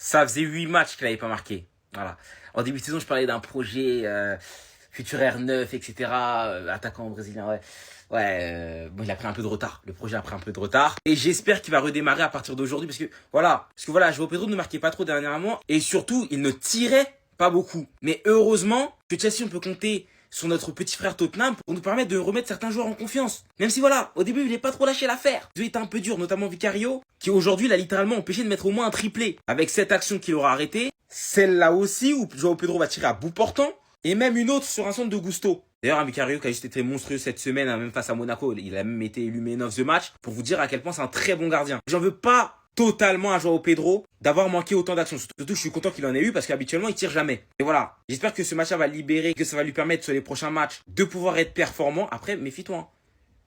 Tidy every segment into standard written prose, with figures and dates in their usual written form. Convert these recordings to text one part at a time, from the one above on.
Ça faisait 8 matchs qu'il n'avait pas marqué. Voilà. En début de saison, je parlais d'un projet futur R9, etc. Attaquant brésilien, ouais. Ouais, bon, il a pris un peu de retard. Le projet a pris un peu de retard. Et j'espère qu'il va redémarrer à partir d'aujourd'hui parce que voilà, João Pedro ne marquait pas trop dernièrement. Et surtout, il ne tirait pas beaucoup. Mais heureusement que Chelsea, on peut compter sur notre petit frère Tottenham pour nous permettre de remettre certains joueurs en confiance. Même si voilà, au début, il n'est pas trop lâché l'affaire. Le jeu était un peu dur, notamment Vicario, qui aujourd'hui l'a littéralement empêché de mettre au moins un triplé. Avec cette action qu'il aura arrêtée, celle-là aussi où João Pedro va tirer à bout portant, et même une autre sur un centre de Gusto. D'ailleurs, un Vicario qui a juste été monstrueux cette semaine, hein, même face à Monaco, il a même été élu man of the match, pour vous dire à quel point c'est un très bon gardien. J'en veux pas totalement à João Pedro d'avoir manqué autant d'actions. Surtout, je suis content qu'il en ait eu parce qu'habituellement, il tire jamais. Et voilà. J'espère que ce match-là va le libérer, que ça va lui permettre sur les prochains matchs de pouvoir être performant. Après, méfie-toi. Hein.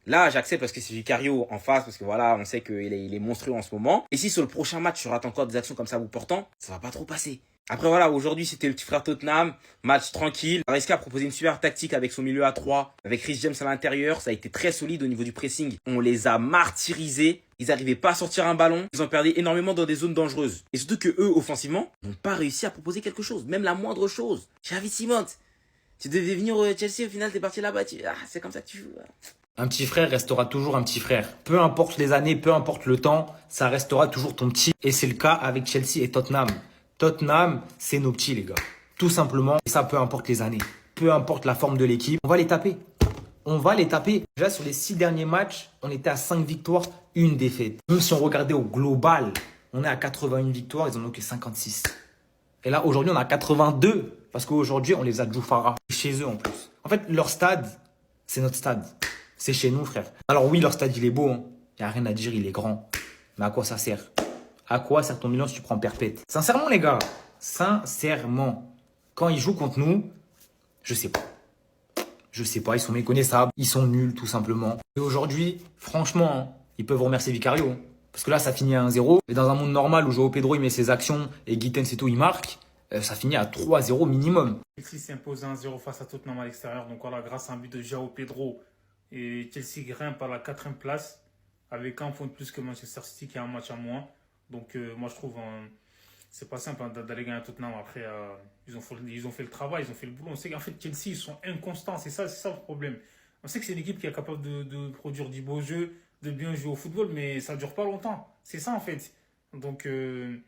Là, j'accepte parce que c'est Vicario en face, parce que voilà, on sait qu'il est monstrueux en ce moment. Et si sur le prochain match, tu rates encore des actions comme ça à bout portant, ça va pas trop passer. Après voilà, aujourd'hui c'était le petit frère Tottenham, match tranquille. Maresca a proposé une super tactique avec son milieu à 3, avec Reece James à l'intérieur. Ça a été très solide au niveau du pressing. On les a martyrisés. Ils n'arrivaient pas à sortir un ballon. Ils ont perdu énormément dans des zones dangereuses. Et surtout que eux, offensivement, n'ont pas réussi à proposer quelque chose. Même la moindre chose. Xavi Simons, tu devais venir au Chelsea, au final t'es parti là-bas. C'est comme ça que tu joues. Un petit frère restera toujours un petit frère. Peu importe les années, peu importe le temps, ça restera toujours ton petit. Et c'est le cas avec Chelsea et Tottenham. Tottenham, c'est nos petits, les gars. Tout simplement. Et ça, peu importe les années. Peu importe la forme de l'équipe. On va les taper. On va les taper. Déjà, sur les 6 derniers matchs, on était à 5 victoires, 1 défaite. Même si on regardait au global, on est à 81 victoires, ils en ont que 56. Et là, aujourd'hui, on a 82. Parce qu'aujourd'hui, on les a Djoufara. Chez eux, en plus. En fait, leur stade, c'est notre stade. C'est chez nous, frère. Alors oui, leur stade, il est beau. Il n'y a rien à dire, il est grand. Mais à quoi ça sert? À quoi sert ton Milan si tu prends perpète? Sincèrement, les gars. Sincèrement. Quand ils jouent contre nous, je sais pas. Je sais pas, ils sont méconnaissables. Ils sont nuls, tout simplement. Et aujourd'hui, franchement, ils peuvent remercier Vicario. Parce que là, ça finit à 1-0. Et dans un monde normal où João Pedro, il met ses actions et Gittens et tout, il marque, ça finit à 3-0 minimum. Chelsea s'impose 1-0 face à Tottenham à l'extérieur. Donc voilà, grâce à un but de João Pedro, et Chelsea grimpe à la 4e place avec un point de plus que Manchester City qui a un match à moins. Donc moi je trouve c'est pas simple d'aller gagner à Tottenham. Après ils ont fait le travail, ils ont fait le boulot. On sait qu'en fait Chelsea ils sont inconstants, c'est ça le problème. On sait que c'est une équipe qui est capable de produire du beau jeu, de bien jouer au football, mais ça dure pas longtemps. C'est ça en fait. Donc ouais,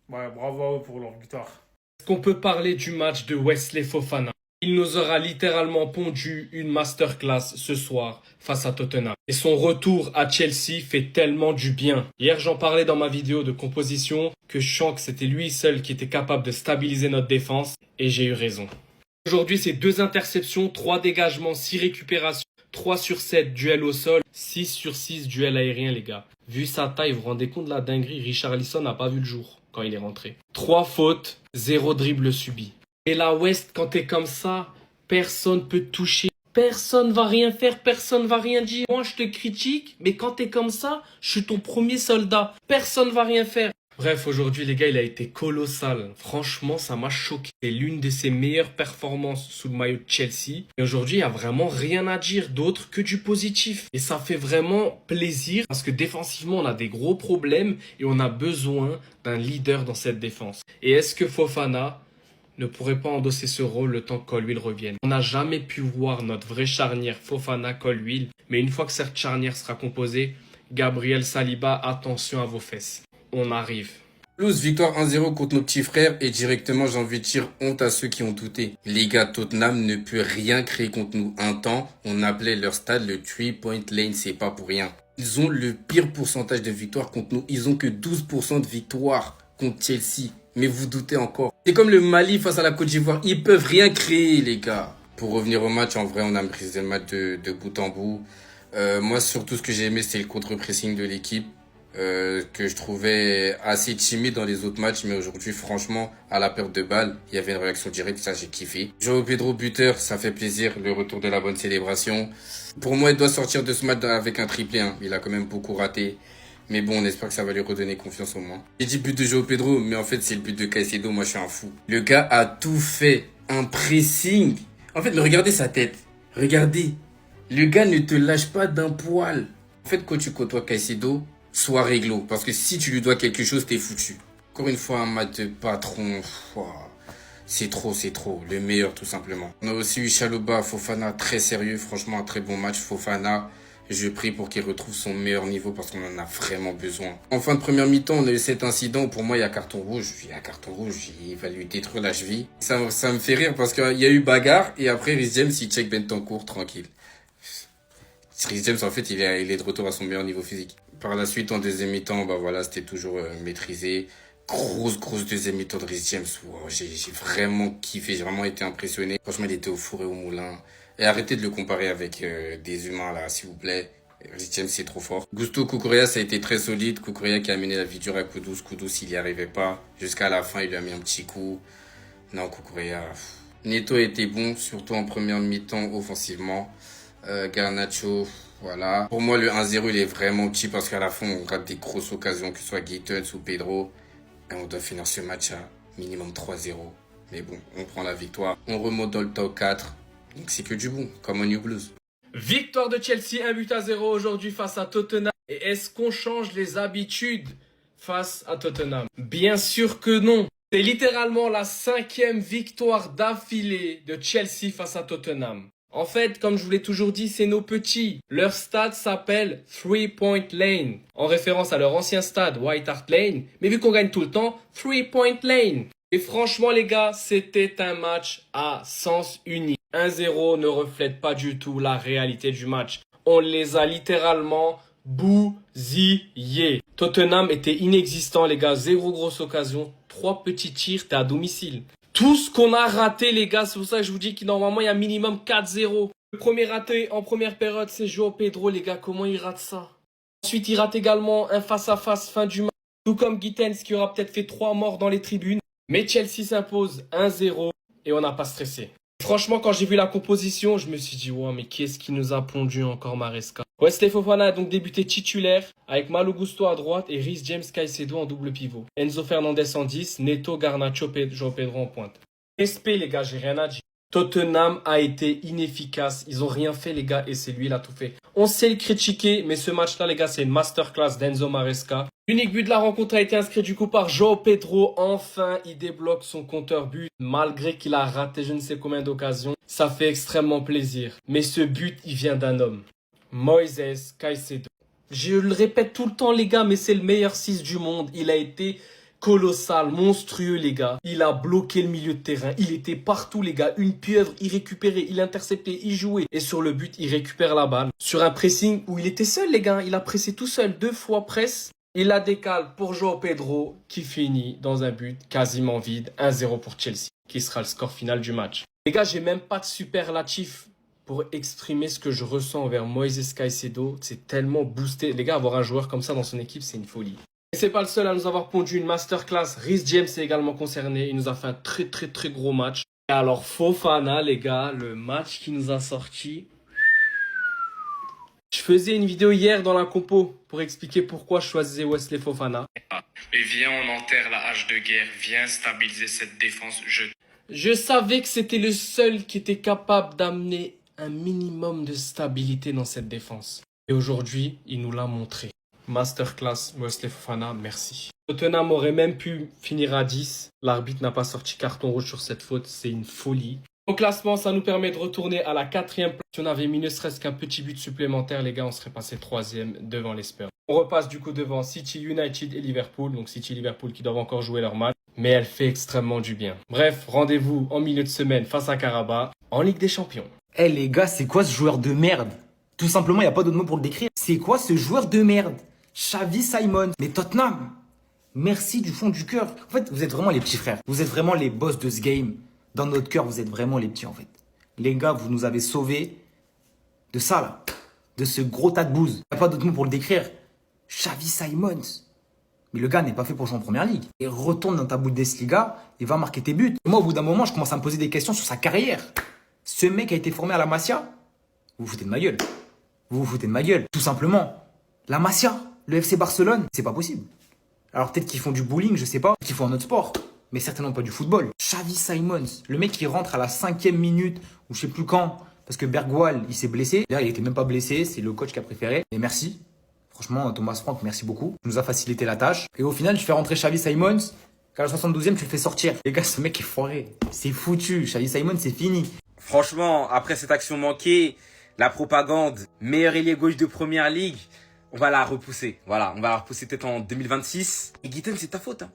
bravo à eux pour leur victoire. Est-ce qu'on peut parler du match de Wesley Fofana? Il nous aura littéralement pondu une masterclass ce soir face à Tottenham. Et son retour à Chelsea fait tellement du bien. Hier, j'en parlais dans ma vidéo de composition que je sens que c'était lui seul qui était capable de stabiliser notre défense. Et j'ai eu raison. Aujourd'hui, c'est 2 interceptions, 3 dégagements, 6 récupérations, 3 sur 7 duels au sol, 6 sur 6 duels aériens, les gars. Vu sa taille, vous vous rendez compte de la dinguerie, Richarlison n'a pas vu le jour quand il est rentré. 3 fautes, 0 dribble subi. Et la West, quand t'es comme ça, personne peut te toucher. Personne va rien faire, personne va rien dire. Moi, je te critique, mais quand t'es comme ça, je suis ton premier soldat. Personne va rien faire. Bref, aujourd'hui, les gars, il a été colossal. Franchement, ça m'a choqué. C'est l'une de ses meilleures performances sous le maillot de Chelsea. Et aujourd'hui, il n'y a vraiment rien à dire d'autre que du positif. Et ça fait vraiment plaisir parce que défensivement, on a des gros problèmes et on a besoin d'un leader dans cette défense. Et est-ce que Fofana ne pourrait pas endosser ce rôle le temps que Colwill revienne? On n'a jamais pu voir notre vraie charnière Fofana-Colwill, mais une fois que cette charnière sera composée, Gabriel Saliba, attention à vos fesses. On arrive. Toulouse, victoire 1-0 contre nos petits frères et directement j'ai envie de dire honte à ceux qui ont douté. Les gars, Tottenham ne peut rien créer contre nous. Un temps, on appelait leur stade le 3-point lane, c'est pas pour rien. Ils ont le pire pourcentage de victoire contre nous. Ils ont que 12% de victoire contre Chelsea. Mais vous doutez encore. C'est comme le Mali face à la Côte d'Ivoire. Ils peuvent rien créer, les gars. Pour revenir au match, en vrai, on a maîtrisé le match de bout en bout. Moi, surtout, ce que j'ai aimé, c'est le contre-pressing de l'équipe. Que je trouvais assez timide dans les autres matchs. Mais aujourd'hui, franchement, à la perte de balle, il y avait une réaction directe. Ça, j'ai kiffé. João Pedro, buteur, ça fait plaisir. Le retour de la bonne célébration. Pour moi, il doit sortir de ce match avec un triplé. Hein. Il a quand même beaucoup raté. Mais bon, on espère que ça va lui redonner confiance au moins. J'ai dit but de João Pedro, mais en fait, c'est le but de Caicedo. Moi, je suis un fou. Le gars a tout fait. Un pressing. En fait, mais regardez sa tête. Regardez. Le gars ne te lâche pas d'un poil. En fait, quand tu côtoies Caicedo, sois réglo. Parce que si tu lui dois quelque chose, t'es foutu. Encore une fois, un match de patron. Ouah, c'est trop, c'est trop. Le meilleur, tout simplement. On a aussi eu Chalobah, Fofana, très sérieux. Franchement, un très bon match. Fofana, je prie pour qu'il retrouve son meilleur niveau parce qu'on en a vraiment besoin. En fin de première mi-temps, on a eu cet incident. Pour moi, il y a carton rouge. Il y a carton rouge. Il va lui détruire la cheville. Ça me fait rire parce qu'il y a eu bagarre. Et après, Reece James, il check Bentancourt, tranquille. Reece James, en fait, il est de retour à son meilleur niveau physique. Par la suite, en deuxième mi-temps, bah voilà, c'était toujours maîtrisé. Grosse deuxième mi-temps de Reece James. Wow, j'ai vraiment kiffé, j'ai vraiment été impressionné. Franchement, il était au four et au moulin. Et arrêtez de le comparer avec des humains, là, s'il vous plaît. Reece James, c'est trop fort. Gusto Cucurella, ça a été très solide. Cucurella qui a amené la vie dure à Kudus. Kudus, il n'y arrivait pas. Jusqu'à la fin, il lui a mis un petit coup. Non, Cucurella. Neto a été bon, surtout en première mi-temps offensivement. Garnacho, voilà. Pour moi, le 1-0, il est vraiment petit parce qu'à la fin, on rate des grosses occasions, que ce soit Gittens ou Pedro. Et on doit finir ce match à minimum 3-0. Mais bon, on prend la victoire. On remonte dans le top 4. Donc c'est que du bon, comme au New Blues. Victoire de Chelsea, 1-0 aujourd'hui face à Tottenham. Et est-ce qu'on change les habitudes face à Tottenham? Bien sûr que non. C'est littéralement la 5e victoire d'affilée de Chelsea face à Tottenham. En fait, comme je vous l'ai toujours dit, c'est nos petits. Leur stade s'appelle 3-Point Lane, en référence à leur ancien stade White Hart Lane. Mais vu qu'on gagne tout le temps, 3-Point Lane. Et franchement les gars, c'était un match à sens unique. 1-0 ne reflète pas du tout la réalité du match. On les a littéralement bousillés. Tottenham était inexistant les gars, 0 grosse occasion, 3 petits tirs, t'es à domicile. Tout ce qu'on a raté les gars, c'est pour ça que je vous dis que normalement il y a minimum 4-0. Le premier raté en première période, c'est João Pedro les gars, comment il rate ça? Ensuite il rate également un face-à-face fin du match, tout comme Gittens qui aura peut-être fait 3 morts dans les tribunes. Mais Chelsea s'impose 1-0 et on n'a pas stressé. Franchement, quand j'ai vu la composition, je me suis dit, wow, mais qui est-ce qui nous a pondu encore Maresca? Wesley Fofana a donc débuté titulaire avec Malo Gusto à droite et Reece James Caicedo en double pivot. Enzo Fernandez en 10, Neto, Garnacho, João Pedro en pointe. Respect les gars, j'ai rien à dire. Tottenham a été inefficace. Ils ont rien fait les gars et c'est lui, il a tout fait. On sait le critiquer, mais ce match-là les gars, c'est une masterclass d'Enzo Maresca. L'unique but de la rencontre a été inscrit du coup par João Pedro. Enfin, il débloque son compteur but. Malgré qu'il a raté je ne sais combien d'occasions, ça fait extrêmement plaisir. Mais ce but, il vient d'un homme. Moises Caicedo. Je le répète tout le temps les gars, mais c'est le meilleur 6 du monde. Il a été colossal, monstrueux les gars. Il a bloqué le milieu de terrain. Il était partout les gars. Une pieuvre, il récupérait, il interceptait, il jouait. Et sur le but, il récupère la balle. Sur un pressing où il était seul les gars. Il a pressé tout seul, 2 fois presse. Il la décale pour João Pedro qui finit dans un but quasiment vide. 1-0 pour Chelsea, qui sera le score final du match. Les gars, j'ai même pas de superlatif pour exprimer ce que je ressens envers Moises Caicedo. C'est tellement boosté. Les gars, avoir un joueur comme ça dans son équipe, c'est une folie. Et c'est pas le seul à nous avoir pondu une masterclass. Reece James est également concerné. Il nous a fait un très gros match. Et alors Fofana, les gars, le match qui nous a sorti. Je faisais une vidéo hier dans la compo pour expliquer pourquoi je choisissais Wesley Fofana. Mais viens, on enterre la hache de guerre. Viens stabiliser cette défense. Je savais que c'était le seul qui était capable d'amener un minimum de stabilité dans cette défense. Et aujourd'hui, il nous l'a montré. Masterclass, Wesley Fofana, merci. Tottenham aurait même pu finir à 10. L'arbitre n'a pas sorti carton rouge sur cette faute. C'est une folie. Au classement, ça nous permet de retourner à la 4e place. Si on avait mis ne serait-ce qu'un petit but supplémentaire, les gars, on serait passé 3e devant les Spurs. On repasse du coup devant City, United et Liverpool. Donc City et Liverpool qui doivent encore jouer leur match. Mais elle fait extrêmement du bien. Bref, rendez-vous en milieu de semaine face à Karabakh en Ligue des Champions. Eh les gars, c'est quoi ce joueur de merde? Tout simplement, il n'y a pas d'autre mot pour le décrire. C'est quoi ce joueur de merde? Xavi Simons. Mais Tottenham, merci du fond du cœur. En fait, vous êtes vraiment les petits frères. Vous êtes vraiment les boss de ce game. Dans notre cœur, vous êtes vraiment les petits en fait. Les gars, vous nous avez sauvés de ça là. De ce gros tas de bouse. Il n'y a pas d'autre mot pour le décrire. Xavi Simons. Mais le gars n'est pas fait pour jouer en première ligue. Il retourne dans ta Bundesliga, il va marquer tes buts. Et moi, au bout d'un moment, je commence à me poser des questions sur sa carrière. Ce mec a été formé à la Masia. Vous vous foutez de ma gueule. Vous vous foutez de ma gueule. Tout simplement. La Masia, le FC Barcelone, c'est pas possible. Alors peut-être qu'ils font du bowling, je sais pas. Qu'ils font un autre sport. Mais certainement pas du football. Xavi Simons, le mec qui rentre à la 5e minute, ou je sais plus quand, parce que Bergwall, il s'est blessé. D'ailleurs, il était même pas blessé, c'est le coach qui a préféré. Et merci. Franchement, Thomas Frank, merci beaucoup. Il nous a facilité la tâche. Et au final, je fais rentrer Xavi Simons. Qu'à la 72e, tu le fais sortir. Les gars, ce mec est foiré. C'est foutu. Xavi Simons, c'est fini. Franchement, après cette action manquée, la propagande, meilleur ailier gauche de première ligue, on va la repousser. Voilà, on va la repousser peut-être en 2026. Et Guitten, c'est ta faute, hein.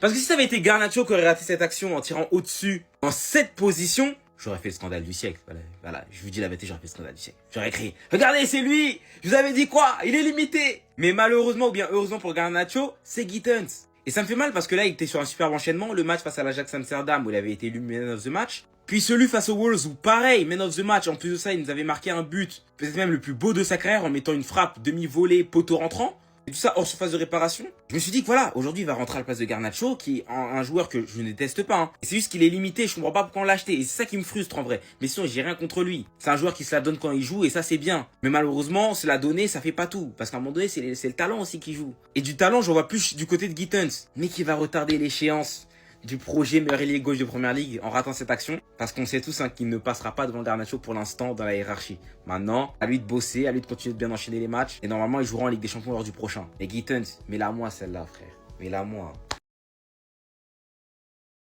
Parce que si ça avait été Garnacho qui aurait raté cette action en tirant au-dessus, en cette position, j'aurais fait le scandale du siècle. Voilà, je vous dis la vérité, j'aurais fait le scandale du siècle. J'aurais crié, regardez, c'est lui! Je vous avais dit quoi? Il est limité! Mais malheureusement, ou bien heureusement pour Garnacho, c'est Gittens. Et ça me fait mal parce que là, il était sur un superbe enchaînement. Le match face à l'Ajax Amsterdam où il avait été élu Man of the Match. Puis celui face aux Wolves où pareil, Man of the Match. En plus de ça, il nous avait marqué un but, peut-être même le plus beau de sa carrière en mettant une frappe demi-volée, poteau rentrant. Et tout ça hors surface de réparation. Je me suis dit que voilà, aujourd'hui il va rentrer à la place de Garnacho, qui est un joueur que je ne déteste pas. Hein. C'est juste qu'il est limité, je comprends pas pourquoi on l'a acheté. Et c'est ça qui me frustre en vrai. Mais sinon j'ai rien contre lui. C'est un joueur qui se la donne quand il joue et ça c'est bien. Mais malheureusement, se la donner, ça fait pas tout. Parce qu'à un moment donné, c'est le talent aussi qui joue. Et du talent, j'en vois plus du côté de Gittens. Mais qui va retarder l'échéance du projet meilleur ailier gauche de première ligue en ratant cette action. Parce qu'on sait tous qu'il ne passera pas devant Garnacho pour l'instant dans la hiérarchie. Maintenant, à lui de bosser, à lui de continuer de bien enchaîner les matchs. Et normalement, il jouera en Ligue des Champions lors du prochain. Et Gittens, mets-la moi celle-là, frère. Mets-la moi.